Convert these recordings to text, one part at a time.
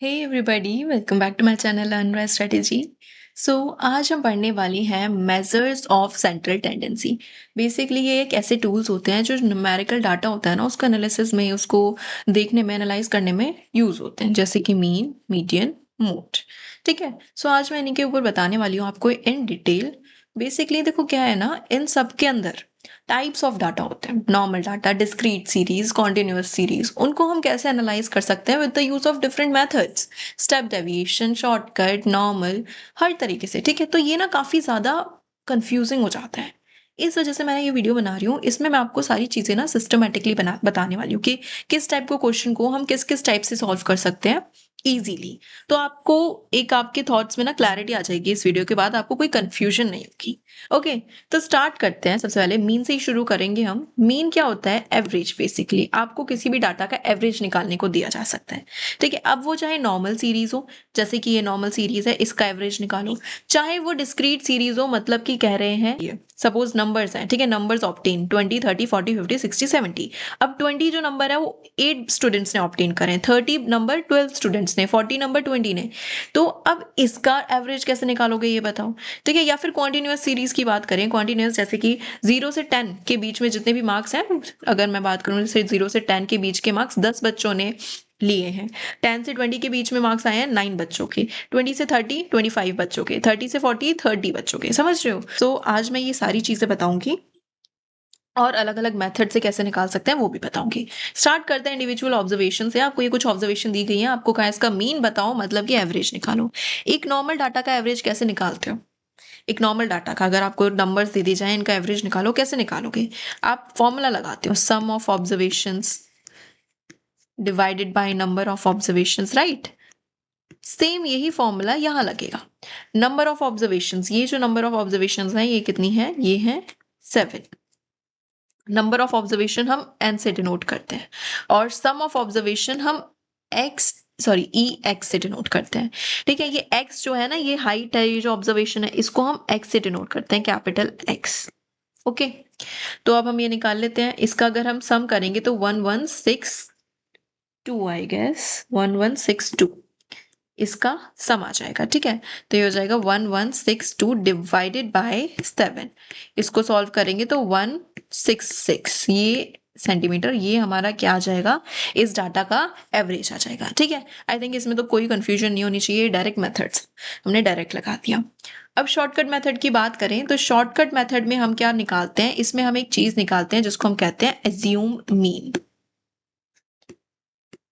Hey everybody welcome back to my channel learn strategy. So आज हम पढ़ने वाली हैं measures of central tendency. Basically ये एक ऐसे टूल्स होते हैं जो न्यूमेरिकल डाटा होता है ना, उसका एनालिसिस में, उसको देखने में, एनालाइज करने में यूज होते हैं, जैसे कि मीन, मीडियन, मोड। ठीक है, सो आज मैं इन्हीं के ऊपर बताने वाली हूँ आपको इन डिटेल। बेसिकली देखो क्या है ना, इन सब के अंदर टाइप्स ऑफ डाटा होते हैं। Normal data, discrete series, continuous series, उनको हम कैसे एनालाइज कर सकते हैं with the use of different methods, step deviation, shortcut, normal, हर तरीके से। ठीक है, तो ये ना काफी ज्यादा कंफ्यूजिंग हो जाता है। इस वजह से मैं ये वीडियो बना रही हूँ। इसमें मैं आपको सारी चीजें ना सिस्टमेटिकली बताने वाली हूँ कि किस टाइप को क्वेश्चन को हम किस किस टाइप से सॉल्व कर सकते हैं इजीली। तो आपको एक आपके थॉट्स में ना क्लैरिटी आ जाएगी इस वीडियो के बाद, आपको कोई कंफ्यूजन नहीं होगी। ओके, तो स्टार्ट करते हैं। सबसे पहले मीन से ही शुरू करेंगे हम। मीन क्या होता है? एवरेज। बेसिकली आपको किसी भी डाटा का एवरेज निकालने को दिया जा सकता है। ठीक है, अब वो चाहे नॉर्मल सीरीज हो, जैसे कि ये नॉर्मल सीरीज है, इसका एवरेज निकालो, चाहे वो डिस्क्रीट सीरीज हो, मतलब कि कह रहे हैं ये सपोज नंबर्स हैं। ठीक है, नंबर्स ऑप्टेन 20, 30, 40, 50, 60, 70। अब 20 जो नंबर है वो 8 स्टूडेंट्स ने ऑप्टेन करें, 30 नंबर 12 स्टूडेंट्स ने, 40 नंबर 20 ने। तो अब इसका एवरेज कैसे निकालोगे ये बताओ। ठीक है, या फिर कॉन्टिन्यूअस सीरीज की बात करें, कॉन्टिन्यूअस जैसे कि 0 से 10 के बीच में जितने भी मार्क्स हैं, अगर मैं बात करूं जैसे 0 से 10 के बीच के मार्क्स 10 बच्चों ने लिए हैं, 10 से 20 के बीच में मार्क्स आए हैं 9 बच्चों के, 20 से 30 25 बच्चों के, 30 से 40 30 बच्चों के। समझ रहे हो? सो आज मैं ये सारी चीजें बताऊंगी और अलग अलग मेथड से कैसे निकाल सकते हैं वो भी बताऊंगी। स्टार्ट करते हैं इंडिविजुअल ऑब्जर्वेशन से। आपको ये कुछ ऑब्जर्वेशन दी गई है, आपको कहा इसका मीन बताओ, मतलब कि एवरेज निकालो। एक नॉर्मल डाटा का एवरेज कैसे निकालते हो? एक नॉर्मल डाटा का अगर आपको नंबर्स दे दी जाए, इनका एवरेज निकालो, कैसे निकालोगे? आप फॉर्मूला लगाते हो, sum of observations divided by number of observations, right? Same यही फॉर्मूला यहां लगेगा। नंबर ऑफ ऑब्जर्वेशंस, ये जो नंबर ऑफ ऑब्जर्वेशंस है ये कितनी है? ये है 7। नंबर ऑफ ऑब्जर्वेशन हम एन से डिनोट करते हैं, और सम ऑफ ऑब्जर्वेशन हम एक्स ई एक्स से डिनोट करते हैं। ठीक है, ये एक्स जो है ना, ये हाइट है, ये जो ऑब्जर्वेशन है, इसको हम एक्स से डिनोट करते हैं, कैपिटल एक्स। ओके, तो अब हम ये निकाल लेते हैं। इसका अगर हम सम करेंगे तो 1162, आई गेस 1162 इसका सम आ जाएगा। ठीक है, तो ये हो जाएगा 1162 डिवाइडेड बाय 7। इसको सॉल्व करेंगे तो 166 ये सेंटीमीटर, ये हमारा क्या आ जाएगा? इस डाटा का एवरेज आ जाएगा। ठीक है, आई थिंक इसमें तो कोई कंफ्यूजन नहीं होनी चाहिए। डायरेक्ट मेथड्स हमने डायरेक्ट लगा दिया। अब शॉर्टकट मेथड की बात करें तो शॉर्टकट मेथड में हम क्या निकालते हैं? इसमें हम एक चीज निकालते हैं जिसको हम कहते हैं एज्यूम मीन।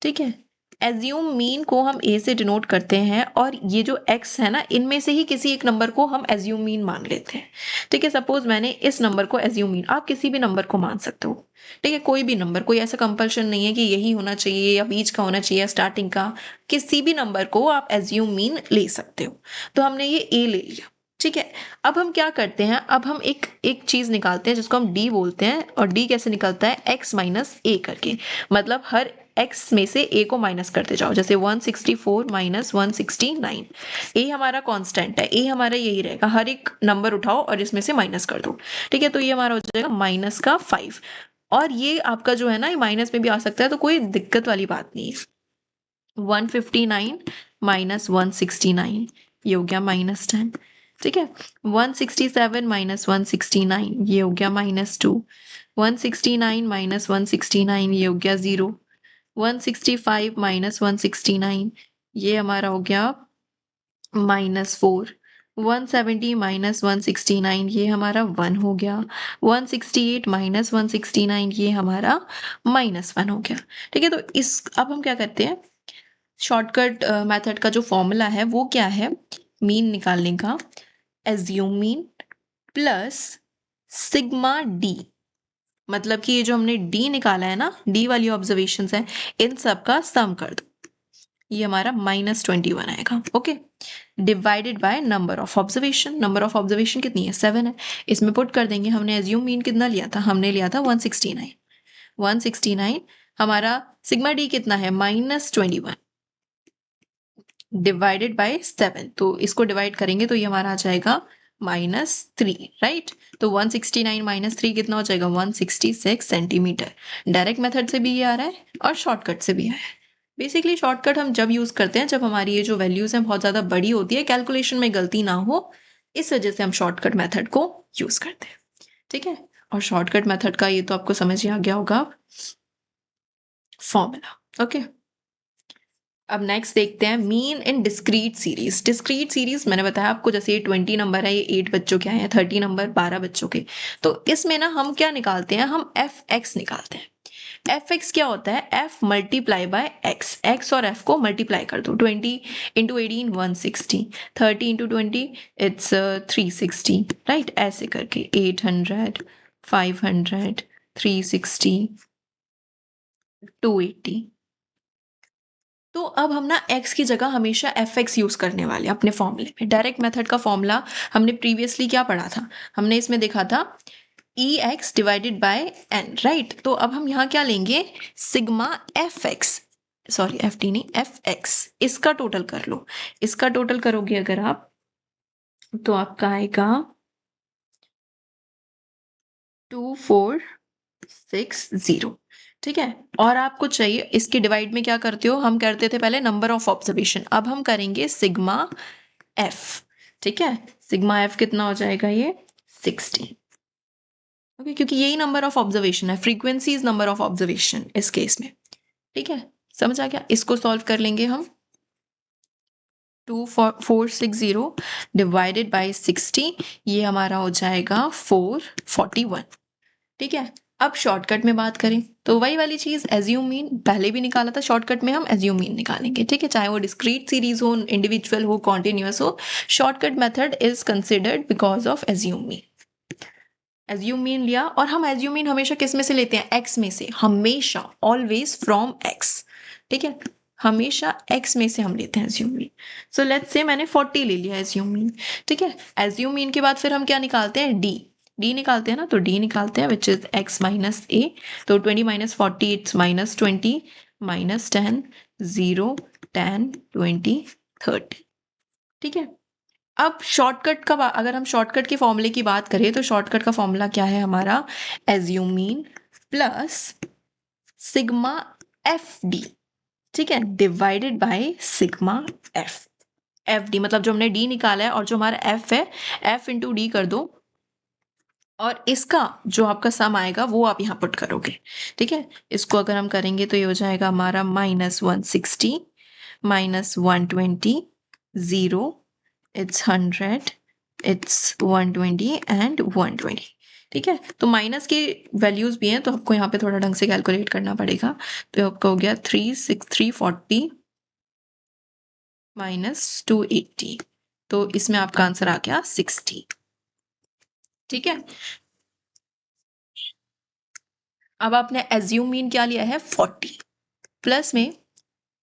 ठीक है, एज्यूम मीन को हम ए से डिनोट करते हैं, और ये जो एक्स है ना, इनमें से ही किसी एक नंबर को हम एज्यूम मीन मान लेते हैं। ठीक है, सपोज मैंने इस नंबर को एज्यूम मीन, आप किसी भी नंबर को मान सकते हो। ठीक है, कोई भी नंबर, कोई ऐसा कंपल्शन नहीं है कि यही होना चाहिए या बीच का होना चाहिए या स्टार्टिंग का। किसी भी नंबर को आप एज्यूम मीन ले सकते हो। तो हमने ये ए ले लिया। ठीक है, अब हम क्या करते हैं? अब हम एक एक चीज निकालते हैं जिसको हम डी बोलते हैं, और डी कैसे निकलता है? एक्स माइनस ए करके। मतलब हर एक्स में से ए को माइनस करते जाओ, जैसे 164 माइनस 169। ए हमारा कांस्टेंट है, ए हमारा यही रहेगा, हर एक नंबर उठाओ और इसमें से माइनस कर दो। ठीक है, तो ये हमारा हो जाएगा माइनस का 5। और ये आपका जो है ना, ये माइनस में भी आ सकता है, तो कोई दिक्कत वाली बात नहीं है। 159 माइनस 169, ये हो गया -10। ठीक है, 167 माइनस 169, ये हो गया -2। 169 माइनस 169, ये हो गया 0। 165 माइनस 169, ये हमारा हो गया -4। 170 माइनस 169, ये हमारा 1 हो गया। 168 माइनस 169, ये हमारा -1 हो गया। ठीक है, तो इस अब हम क्या करते हैं? शॉर्टकट मेथड का जो फॉर्मूला है वो क्या है मीन निकालने का? Assume mean plus sigma D. मतलब कि ये जो हमने डी निकाला है ना, डी वाली ऑब्जर्वेशंस है, इन सब का सम कर दो, ये हमारा -21 आएगा। Okay, divided by number of observation. Number of observation कितनी है? 7 है। इसमें पुट कर देंगे। हमने एज्यूम मीन कितना लिया था? हमने लिया था 169। 169 हमारा सिग्मा डी कितना है? -21 डिवाइडेड बाय 7। तो इसको डिवाइड करेंगे तो ये हमारा आ जाएगा -3, राइट? तो 169 -3 कितना हो जाएगा? 166 सेंटीमीटर। डायरेक्ट मेथड से भी ये आ रहा है और शॉर्टकट से भी आया है। बेसिकली शॉर्टकट हम जब यूज करते हैं जब हमारी ये जो वैल्यूज हैं बहुत ज्यादा बड़ी होती है, कैलकुलेशन में गलती ना हो, इस वजह से हम शॉर्टकट मेथड को यूज करते हैं। ठीक है, और शॉर्टकट मेथड का ये तो आपको समझ ही आ गया होगा फॉर्मूला। ओके, अब नेक्स्ट देखते हैं mean in discrete series. Discrete series मैंने बताया आपको, जैसे ये 20 नंबर है, ये 8 बच्चों के आए हैं, 30 नंबर 12 बच्चों के, तो इसमें ना हम क्या निकालते हैं, हम एफ एक्स निकालते हैं। एफ एक्स क्या होता है, F multiply by x, x और एफ को मल्टीप्लाई कर दो। 20 इंटू 18 160, 30 इंटू 20 इट्स 360, राइट, ऐसे करके 800 500 360 280। तो अब हम ना x की जगह हमेशा एफ एक्स यूज करने वाले हैं अपने फॉर्मूले में। डायरेक्ट मेथड का फॉर्मूला हमने प्रीवियसली क्या पढ़ा था, हमने इसमें देखा था E X divided by N, right. तो अब हम यहाँ क्या लेंगे, sigma F X, sorry F T नहीं, एफ एक्स, इसका टोटल कर लो। इसका टोटल करोगे अगर आप, तो आपका आएगा 2460। ठीक है, और आपको चाहिए इसके डिवाइड में क्या करते हो, हम करते थे पहले नंबर ऑफ ऑब्जर्वेशन, अब हम करेंगे सिग्मा एफ। ठीक है, सिग्मा एफ कितना हो जाएगा, ये 60। ओके, क्योंकि यही नंबर ऑफ ऑब्जर्वेशन है, frequency is number of observation इस केस में। ठीक है, समझ आ गया। इसको सॉल्व कर लेंगे हम, 2460 डिवाइडेड बाई 60, ये हमारा हो जाएगा 441। ठीक है, अब शॉर्टकट में बात करें तो वही वाली चीज, एज्यूम मीन पहले भी निकाला था, शॉर्टकट में हम एज्यूम मीन निकालेंगे। ठीक है, चाहे वो डिस्क्रीट सीरीज हो, इंडिविजुअल हो, कॉन्टिन्यूअस हो, shortcut method is considered because of assume mean. Assume mean लिया, और हम एज्यूम मीन हमेशा किस में से लेते हैं, एक्स में से, हमेशा, ऑलवेज फ्रॉम एक्स। ठीक है, हमेशा एक्स में से हम लेते हैं assume mean. So let's say मैंने 40 ले लिया एज्यूम मीन। ठीक है, एज्यूम मीन के बाद फिर हम क्या निकालते हैं, डी। डी निकालते हैं ना, तो डी निकालते हैं विच इज एक्स माइनस ए। तो 20 माइनस 40 इट्स माइनस 20, माइनस 10 0 10 20 30। ठीक है, अब शॉर्टकट का अगर हम शॉर्टकट के फॉर्मूले की बात करें तो शॉर्टकट का फॉर्मूला क्या है हमारा, assume mean plus sigma F D. ठीक है, divided by sigma F. F D मतलब जो हमने डी निकाला है, और जो हमारा एफ है, एफ इंटू डी कर दो, और इसका जो आपका सम आएगा वो आप यहाँ पुट करोगे। ठीक है, इसको अगर हम करेंगे तो ये हो जाएगा हमारा -160 -120 0 इट्स 100 इट्स 120 एंड 120। ठीक है, तो माइनस की वैल्यूज भी हैं, तो आपको यहाँ पे थोड़ा ढंग से कैलकुलेट करना पड़ेगा। तो आपका हो गया 340 -280, तो इसमें आपका आंसर आ गया 60। ठीक है, अब आपने एज्यूम मीन क्या लिया है, 40, प्लस में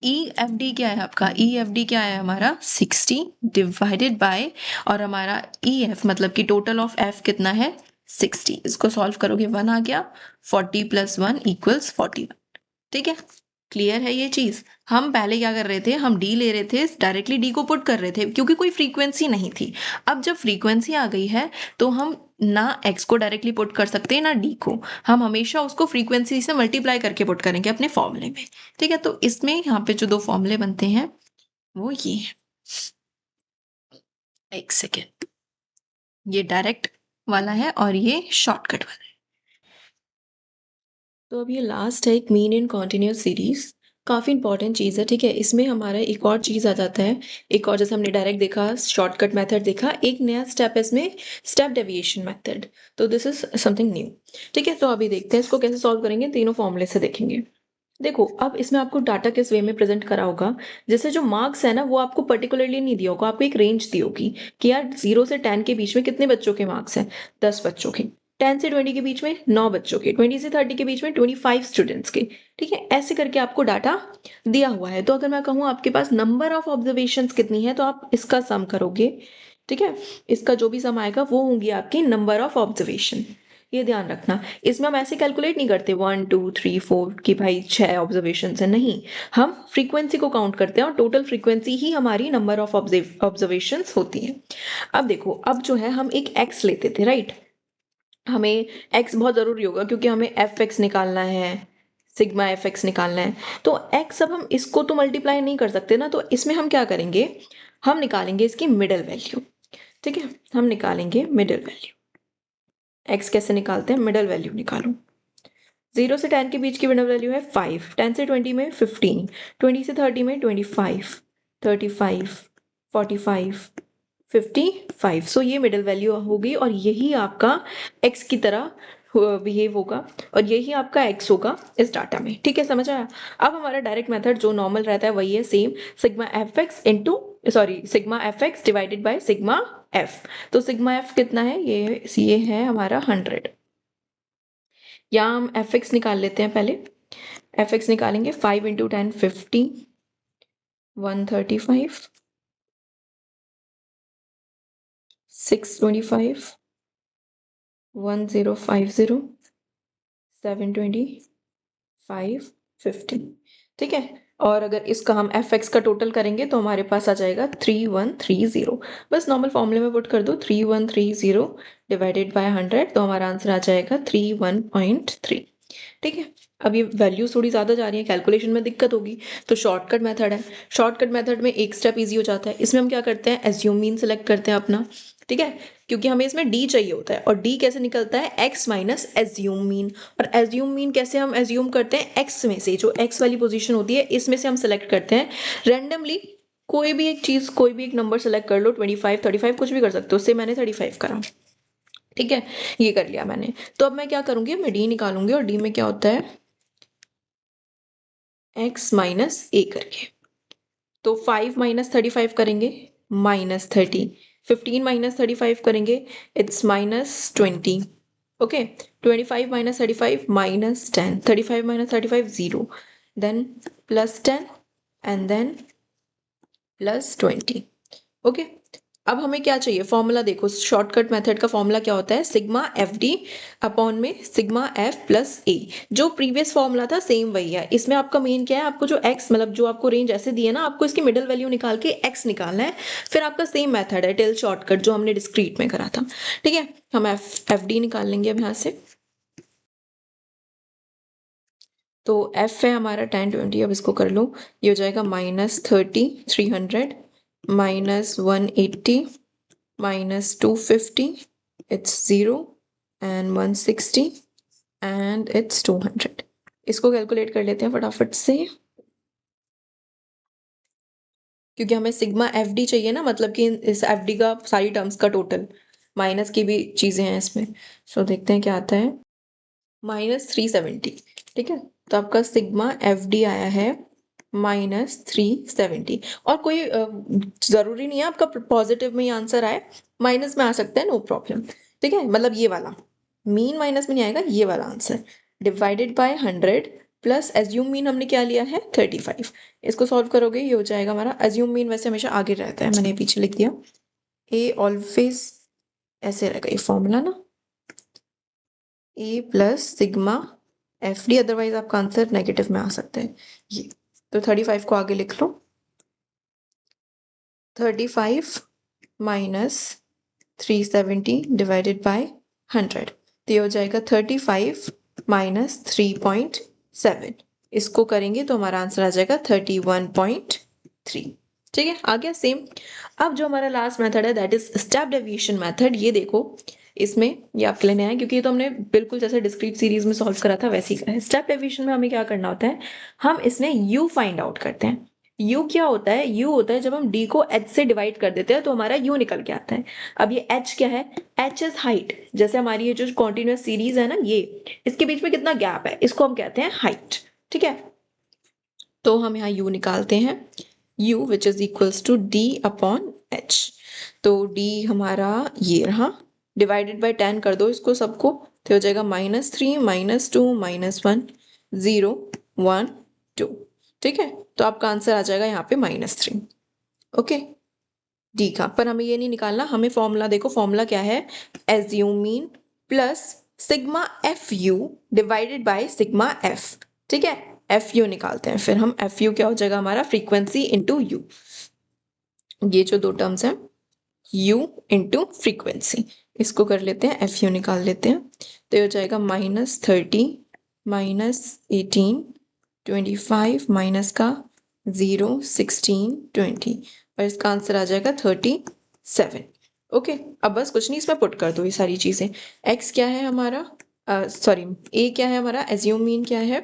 ई एफ डी क्या है आपका, ई एफ डी क्या है हमारा 60 डिवाइडेड बाय, और हमारा ई एफ मतलब कि टोटल ऑफ एफ कितना है 60। इसको सॉल्व करोगे 1 आ गया, 40 + 1 = 41। ठीक है, क्लियर है ये चीज। हम पहले क्या कर रहे थे, हम डी ले रहे थे, डायरेक्टली डी को पुट कर रहे थे क्योंकि कोई फ्रीक्वेंसी नहीं थी। अब जब फ्रीक्वेंसी आ गई है तो हम ना एक्स को डायरेक्टली पुट कर सकते हैं ना डी को, हम हमेशा उसको फ्रीक्वेंसी से मल्टीप्लाई करके पुट करेंगे अपने फॉर्मूले में। ठीक है, तो इसमें यहाँ पे जो दो फॉर्मूले बनते हैं वो ये है, एक सेकेंड, ये डायरेक्ट वाला है और ये शॉर्टकट वाला है। तो अब ये लास्ट है, एक मीन इन कॉन्टिन्यूस सीरीज, काफ़ी इंपॉर्टेंट चीज़ है। ठीक है, इसमें हमारा एक और चीज़ आ जाता है, एक और, जैसे हमने डायरेक्ट देखा, शॉर्टकट मेथड देखा, एक नया स्टेप है इसमें, स्टेप डेविएशन मेथड। तो दिस इज समथिंग न्यू। ठीक है, तो अभी देखते हैं इसको कैसे सॉल्व करेंगे, तीनों फॉर्मूले से देखेंगे। देखो, अब इसमें आपको डाटा किस वे में प्रेजेंट करा होगा, जैसे जो मार्क्स है ना वो आपको पर्टिकुलरली नहीं दिया होगा, आपको एक रेंज दी होगी कि यार 0 से 10 के बीच में कितने बच्चों के मार्क्स हैं, 10 बच्चों के। 10 से 20 के बीच में 9 बच्चों के, 20 से 30 के बीच में 25 स्टूडेंट्स के। ठीक है, ऐसे करके आपको डाटा दिया हुआ है। तो अगर मैं कहूँ आपके पास नंबर ऑफ ऑब्जर्वेशन कितनी है, तो आप इसका सम करोगे। ठीक है, इसका जो भी सम आएगा वो होंगी आपकी नंबर ऑफ ऑब्जर्वेशन। ये ध्यान रखना, इसमें हम ऐसे कैलकुलेट नहीं करते 1 2 3 4 कि भाई 6 ऑब्जर्वेशन है, नहीं, हम फ्रीक्वेंसी को काउंट करते हैं और टोटल फ्रीक्वेंसी ही हमारी नंबर ऑफ ऑब्जर्वेशन होती है। अब देखो, अब जो है हम एक एक्स लेते थे, राइट, हमें एक्स बहुत ज़रूरी होगा क्योंकि हमें एफ एक्स निकालना है, सिग्मा एफ एक्स निकालना है। तो एक्स अब हम इसको तो मल्टीप्लाई नहीं कर सकते ना, तो इसमें हम क्या करेंगे, हम निकालेंगे इसकी मिडल वैल्यू। ठीक है, हम निकालेंगे मिडल वैल्यू। एक्स कैसे निकालते हैं, मिडल वैल्यू निकालो। 0 से 10 के बीच की मिडल वैल्यू है 5, 10 से 20 में 15, 20 से 30 में 25, 35, 45, 55। सो ये मिडल वैल्यू होगी और यही आपका x की तरह बिहेव होगा और यही आपका x होगा इस डाटा में। ठीक है, समझ आया। अब हमारा डायरेक्ट मेथड जो नॉर्मल रहता है वही है, same sigma F x into sigma F x divided by sigma F. तो सिग्मा एफ कितना है, ये है हमारा 100। या हम एफ एक्स निकाल लेते हैं पहले। एफ एक्स निकालेंगे, 5 इंटू 10 50, 135, 625, 1050, 725, 50। ठीक है, और अगर इसका हम एफ एक्स का टोटल करेंगे तो हमारे पास आ जाएगा 3130। बस नॉर्मल फॉर्मूले में पुट कर दो 3130 डिवाइडेड बाय 100, तो हमारा आंसर आ जाएगा 31.3। ठीक है, अब ये वैल्यू थोड़ी ज़्यादा जा रही है, कैलकुलेशन में दिक्कत होगी, तो शॉर्टकट मेथड है। शॉर्टकट मेथड में एक स्टेप इजी हो जाता है। इसमें हम क्या करते हैं, एज्यूम मीन सेलेक्ट करते हैं अपना। ठीक है, क्योंकि हमें इसमें डी चाहिए होता है और डी कैसे निकलता है, एक्स माइनस एज्यूम मीन। और एज्यूम मीन कैसे हम एज्यूम करते हैं, एक्स में से, जो एक्स वाली पोजीशन होती है इसमें से हम सेलेक्ट करते हैं रैंडमली। कोई भी एक चीज, कोई भी एक नंबर सेलेक्ट कर लो, 25, 35 कुछ भी कर सकते हो। उससे मैंने 35 करा। ठीक है, ये कर लिया मैंने। तो अब मैं क्या करूंगी, मैं डी निकालूंगी और डी में क्या होता है, x माइनस ए करके। तो 5 माइनस 35 करेंगे, -30, 15 माइनस 35 करेंगे, it's -20। Okay, 25 minus 35 -10, 35 minus 35 0, then +10 and then +20। Okay, अब हमें क्या चाहिए, फॉर्मूला देखो, शॉर्टकट मेथड का फॉर्मूला क्या होता है, सिग्मा एफ डी अपॉन में सिग्मा एफ प्लस ए। जो प्रीवियस फॉर्मूला था सेम वही है। इसमें आपका मेन क्या है, आपको जो एक्स, मतलब जो आपको रेंज ऐसे दी है ना, आपको इसकी मिडिल वैल्यू निकाल के एक्स निकालना है। फिर आपका सेम मेथड है टेल शॉर्टकट जो हमने डिस्क्रीट में करा था। ठीक है, हम एफ डी निकाल लेंगे अब यहाँ से। तो एफ है हमारा 1020, अब इसको कर लो, ये हो जाएगा -30, 300, -180, -250, it's 0 and 160 and it's 200। इसको कैलकुलेट कर लेते हैं फटाफट से, क्योंकि हमें सिग्मा एफ डी चाहिए ना, मतलब कि इस एफ डी का सारी टर्म्स का टोटल, माइनस की भी चीजें हैं इसमें। सो देखते हैं क्या आता है, -370। ठीक है, तो आपका सिग्मा एफ डी आया है -370। और कोई जरूरी नहीं है आपका पॉजिटिव में ही आंसर आए, माइनस में आ सकता है, नो प्रॉब्लम। ठीक है, मतलब ये वाला मीन माइनस में नहीं आएगा, ये वाला answer divided by 100 plus assume mean हमने क्या लिया है 35। इसको सॉल्व करोगे ये हो जाएगा हमारा, एज्यूम मीन वैसे हमेशा आगे रहता है, मैंने पीछे लिख दिया, ए ऑलवेज ऐसे रहेगा ये फॉर्मूला ना, A plus sigma F D, otherwise आपका आंसर नेगेटिव में आ सकता है ये। तो 35 को आगे लिख लो, 35 माइनस 370 डिवाइडेड बाय 100, तो ये हो जाएगा 35 माइनस 3.7। इसको करेंगे तो हमारा आंसर आ जाएगा 31.3। ठीक है, आ गया सेम। अब जो हमारा लास्ट मेथड है that is step deviation method. ये देखो, इसमें ये आपके लिए नया है क्योंकि ये तो हमने बिल्कुल जैसे डिस्क्रीट सीरीज में सॉल्व करा था वैसे ही करा है। स्टेप डेविएशन में हमें क्या करना होता है, हम इसमें u फाइंड आउट करते हैं। u क्या होता है, u होता है जब हम d को h से डिवाइड कर देते हैं तो हमारा u निकल के आता है। अब ये h क्या है, h इज हाइट। जैसे हमारी ये जो कॉन्टिन्यूअस सीरीज है ना, ये इसके बीच में कितना गैप है, इसको हम कहते हैं हाइट। ठीक है, तो हम यहाँ u निकालते हैं, u which is equals to d upon h। तो d हमारा ये रहा, डिवाइडेड बाय 10 कर दो इसको सबको, तो हो जाएगा -3, -2, -1, 0, 1, 2। ठीक है, तो आपका आंसर आ जाएगा यहाँ पे -3। ओके, डी का, पर हमें ये नहीं निकालना, हमें फॉर्मूला देखो, फॉर्मूला क्या है, assume mean plus sigma F you divided by sigma F. ठीक है, एफ यू निकालते हैं, फिर हम एफ यू क्या हो जाएगा हमारा, फ्रीक्वेंसी इंटू यू। ये जो दो टर्म्स हैं, u इंटू फ्रीक्वेंसी, इसको कर लेते हैं, एफ यू निकाल लेते हैं, तो ये हो जाएगा -30 -18, 25 माइनस का 0, 16, 20 और इसका आंसर आ जाएगा 37। ओके, अब बस कुछ नहीं, इसमें पुट कर दो ये सारी चीज़ें। x क्या है हमारा, सॉरी a क्या है हमारा, एज्यूम मीन क्या है,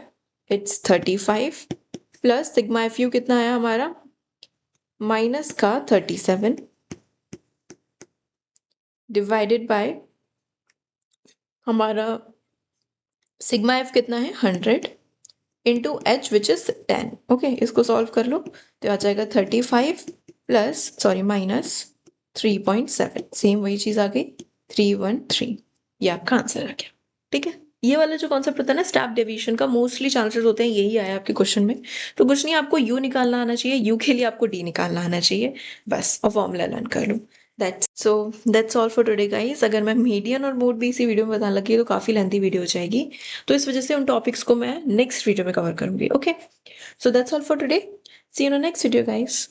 it's 35 plus sigma F you कितना है हमारा, माइनस का 37 डिवाइडेड बाय हमारा सिग्मा एफ कितना है 100 into H which is 10। Okay, इसको सॉल्व कर लो तो आ जाएगा 35 प्लस सॉरी माइनस 3.7, सेम वही चीज़ आ गई 313, ये आपका आंसर आ गया। ठीक है, ये वाला जो कॉन्सेप्ट होता है ना स्टेप डेविएशन का, मोस्टली चांसेस होते हैं यही आया आपके क्वेश्चन में। तो कुछ नहीं, आपको यू निकालना आना चाहिए, यू के लिए आपको डी निकालना आना चाहिए बस, और फॉर्मूला लर्न कर लो। That's all for today guys. अगर मैं मीडियन और मोड भी इसी वीडियो में बताने लगी तो काफ़ी लेंथी वीडियो हो जाएगी, तो इस वजह से उन टॉपिक्स को मैं नेक्स्ट वीडियो में कवर करूंगी। Okay, so that's all for today, see you in next video guys.